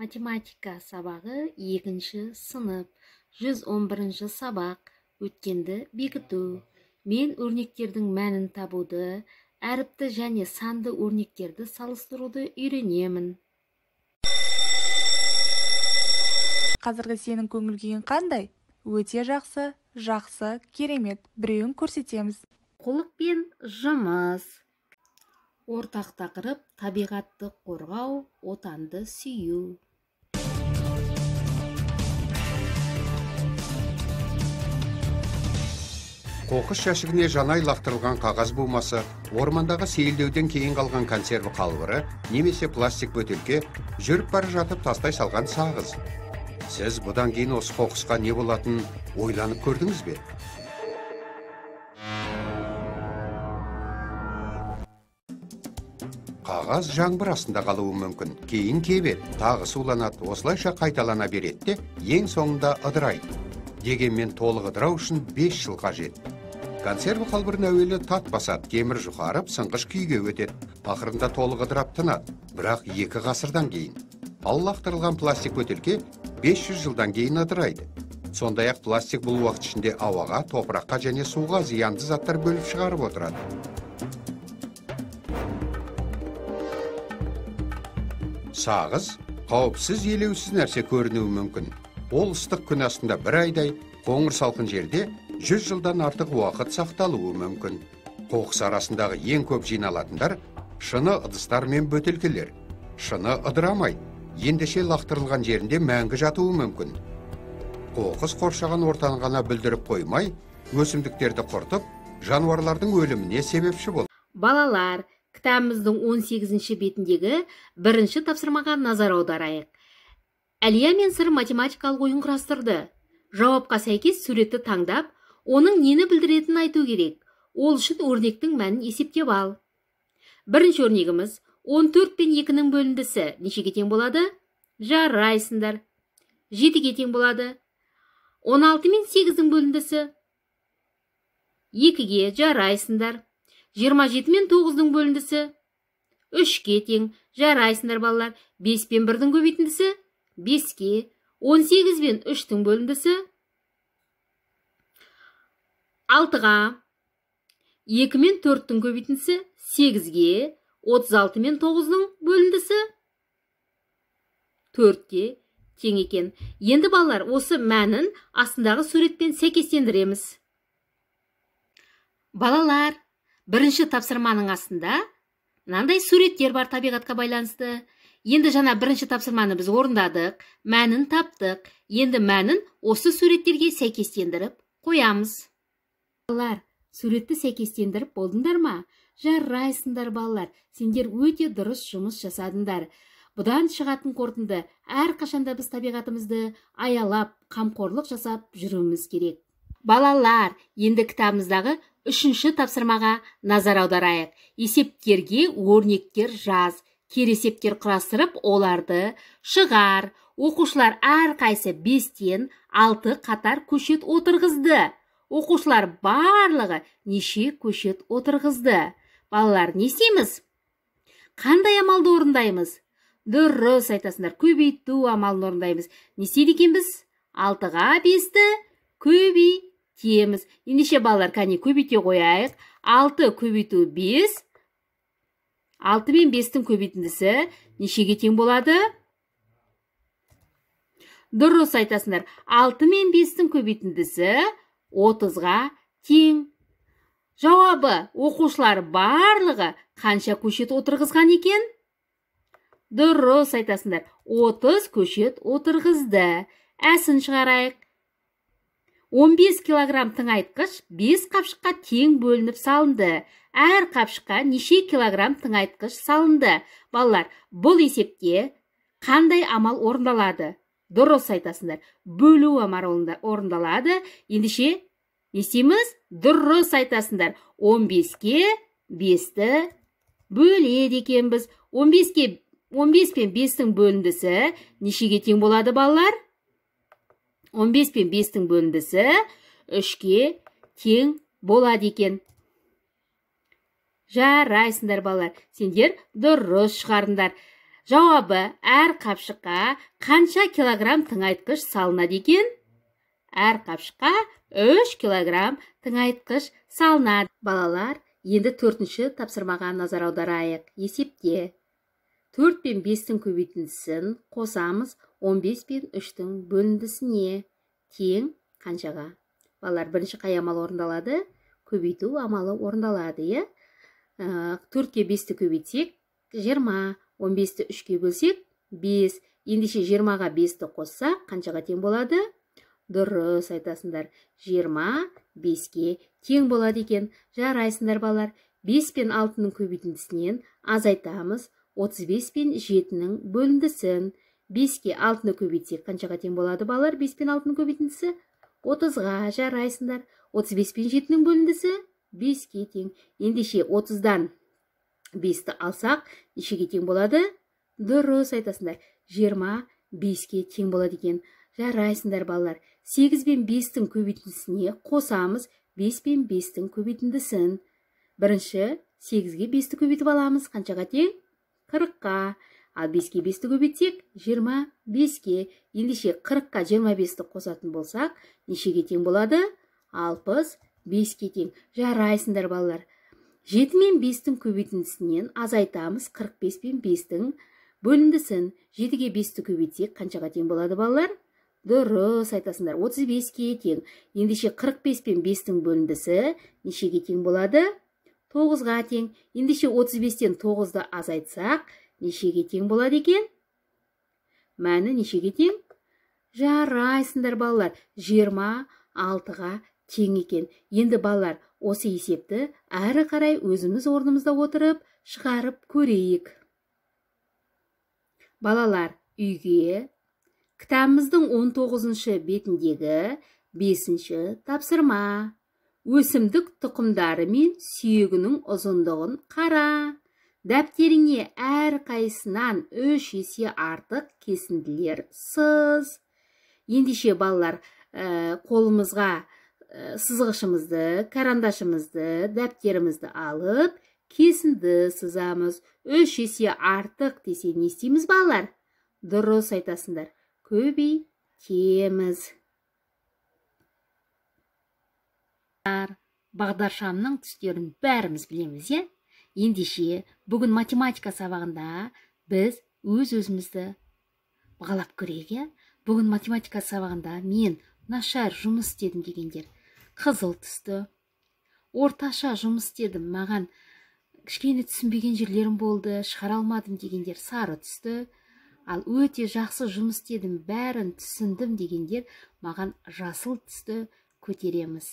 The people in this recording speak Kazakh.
Математика сабағы 2-ші сынып, 111-ші сабақ, өткенді бекіту. Мен өрнектердің мәнін табуды, әріпті және санды өрнектерді салыстыруды үйренемін. Қазіргі сенің көңіл күйің қандай? Өте жақсы, жақсы, керемет. Біреуін көрсетеміз. Қолық пен жұмыс. Ортақ тақырып табиғатты қорғау, отанды сүю. Қоқыс жәшігіне жанай лақтырылған қағаз болмасы, ормандағы сейілдеуден кейін қалған консерві қалбыры, немесе пластик бөтелке, жүріп бара жатып тастай салған сағыз. Сіз бұдан кейін осы қоқысқа не болатынын ойланып көрдіңіз бе? Қағаз жаңбыр астында қалуы мүмкін, кейін кебет, тағы суланады, осылайша қайталана береді де, ең соңында ыдырайды. Дегенмен толық ыдырау үшін 5 жыл қажет. Консерві қалбырын әуелі тат басады, темір жұқарып, сынғыш күйге өтеді. Ақырында толық ыдырап тынады, бірақ 2 ғасырдан кейін. Ал лақтырылған пластик бөтелке 500 жылдан кейін ыдырайды. Сондай-ақ пластик бұл уақыт ішінде ауаға, топыраққа және суға зиянды заттар бөліп шығарып отырады. Сағыз қауіпсіз елеусіз нәрсе көрінуі мүмкін. Ол ыстық күн астында 1 айдай, қоңыр салқын жерде 100 жылдан артық уақыт сақталуы мүмкін. Қоқыс арасындағы ең көп жиналатындар шыны ыдыстар мен бөтелкелер. Шыны ыдырамайды, ендеше лақтырылған жерінде мәңгі жатуы мүмкін. Қоқыс қоршаған ортаны ғана бүлдіріп қоймай, өсімдіктерді құртып, жануарлардың өліміне себепші болды. Балалар, кітабымыздың 18-ші бетіндегі 1-ші тапсырмаға назар аударайық. Әлия мен Сыр математикалық ойын құрастырды. Жауапқа сәйкес суретті таңдап, оның нені білдіретінін айту керек. Ол үшін өрнектің мәнін есептеп ал. Бірінші өрнегіміз 14 пен 2-нің бөліндісі нешеге тең болады? Жарайсыңдар. 7-ге тең болады. 16 мен 8-нің бөліндісі 2-ге жарайсыңдар. 27 мен 9-нің бөліндісі 3-ге тең. Жарайсыңдар балалар. 5 пен 1-дің көбейтіндісі 5-ге. 18 пен 3-тің бөліндісі 6-ға. 2 мен 4-тің көбейтіндісі 8-ге. 36 мен 9-ның бөліндісі 4-ге тең екен. Енді балалар, осы мәнін астындағы суретпен сәйкестендіреміз. Балалар, бірінші тапсырманың астында мынандай суреттер бар табиғатқа байланысты. Енді жаңа бірінші тапсырманы біз орындадық, мәнін таптық. Енді мәнін осы суреттерге сәйкестендіріп қоямыз. Балалар, суретті сәйкестендіріп болдыңдар ма? Жарайсыңдар балалар, сендер өте дұрыс жұмыс жасадыңдар. Бұдан шығатын қорытынды, әрқашанда біз табиғатымызды аялап, қамқорлық жасап жүруіміз керек. Балалар, енді кітабымыздағы 3-ші тапсырмаға назар аударайық. Есептерге өрнектер жаз. Кересептер құрастырып, оларды шығар. Оқушылар әрқайсы 5-тен 6 қатар көшет отырғызды. Оқушылар барлығы неше көшет отырғызды. Балалар, не істейміз? Қандай амалды орындаймыз? Дұрыс айтасыңдар, көбейту амалын орындаймыз. Не істейді екенбіз? 6-ға 5-ті көбейтеміз. Ендеше балалар, кәне көбейте қояйық. 6 көбейту 5. 6 мен 5-тің көбейтіндісі нешеге тең болады? Дұрыс айтасыңдар. 6 мен 5-тің көбейтіндісі 30-ға тең. Жауабы, оқушылар барлығы қанша көшет отырғызған екен? Дұрыс айтасыңдар. 30 көшет отырғызды. Әсін шығарайық. 15 килограмм тыңайтқыш 5 қапшыққа тең бөлініп салынды. Әр қапшыққа неше килограмм тыңайтқыш салынды. Балалар, бұл есепте қандай амал орындалады? Дұрыс айтасыңдар. Бөлу амалы орындалады. Ендеше не істейміз? Дұрыс айтасыңдар. 15-ке 5-ті бөледі екенбіз. 15 пен 5-тің бөліндісі нешеге тең болады балалар? 15 пен 5-тің бөліндісі 3-ке тең болады екен. Жарайсыңдар балалар, сендер дұрыс шығарыңдар. Жауабы әр қапшыққа қанша килограмм тыңайтқыш салынады екен? Әр қапшыққа 3 килограмм тыңайтқыш салынады. Балалар, енді 4-ші тапсырмаға назар аударайық. Есепте 4 пен 5-тің көбейтіндісін қосамыз, 15 пен 3-тің бөліндісіне тең қаншаға? Балалар, бірінші қай амал орындалады? Көбейту амалы орындалады. 4-ке 5-ті көбейтсек 20, 15-ті 3-ке бөлсек 5, ендеше 20-ға 5-ті қоссақ қаншаға тең болады? Дұрыс айтасыңдар, 20 5-ке тең болады екен. Жарайсыңдар балалар, 5 пен 6-ның көбейтіндісінен азайтамыз, 35 пен 7-ның бөліндісін. 5-ке 6-ны көбейтсек қаншаға тең болады балалар? 5 пен 6-ның көбейтіндісі 30-ға. Жарайсыңдар, 35 пен 7-ның бөліндісі 5-ке тең. Ендеше 30-дан 5-ті алсақ, нешеге тең болады? Дұрыс айтасыңдар, 20 5-ке тең болады екен. Жарайсыңдар балалар, 8 пен 5-тің көбейтіндісіне қосамыз, 5 пен 5-тің көбейтіндісін. Бірінші 8-ге 5-ті көбейтіп аламыз, қаншаға тең? 40-қа. Ал 5-ке 5-ті көбейтсек 25-ке. Ендеше 40-қа 25-ті қосатын болсақ, нешеге тең болады? 65-ке тең. Жарайсыңдар балалар. 7 мен 5-тің көбейтіндісінен азайтамыз, 45 пен 5-тің бөліндісін. 7-ге 5-ті көбейтсек қаншаға тең болады балалар? Дұрыс айтасыңдар, 35-ке тең. Ендеше 45 пен 5-тің бөліндісі нешеге тең болады? 9-ға тең. Ендеше 35-тен 9-ды азайтсақ, нешеге тең болады екен? Мәні нешеге тең? Жарайсыңдар балалар, 26-ға тең екен. Енді балалар, осы есепті әрі қарай өзіміз орнымызда отырып шығарып көрейік. Балалар, үйге кітабымыздың 19-шы бетіндегі 5-ші тапсырма. Өсімдік тұқымдары мен сүйегінің ұзындығын қара. Дәптеріңе әр қайсынан 3 есе артық кесінділер сыз. Ендеше балалар, қолымызға сызғышымызды, карандашымызды, дәптерімізді алып, кесінді сызамыз. 3 есе артық десе не істейміз балалар? Дұрыс айтасыңдар, көбейтеміз. Бағдаршамның түстерін бәріміз білеміз, Ендеше, бүгін математика сабағында біз өз-өзімізді бағалап көрейік, Бүгін математика сабағында мен нашар жұмыс істедім дегендер қызыл түсті, орташа жұмыс істедім, маған кішкене түсінбеген жерлерім болды, шығара алмадым дегендер сары түсті, ал өте жақсы жұмыс істедім, бәрін түсіндім дегендер маған жасыл түсті көтереміз.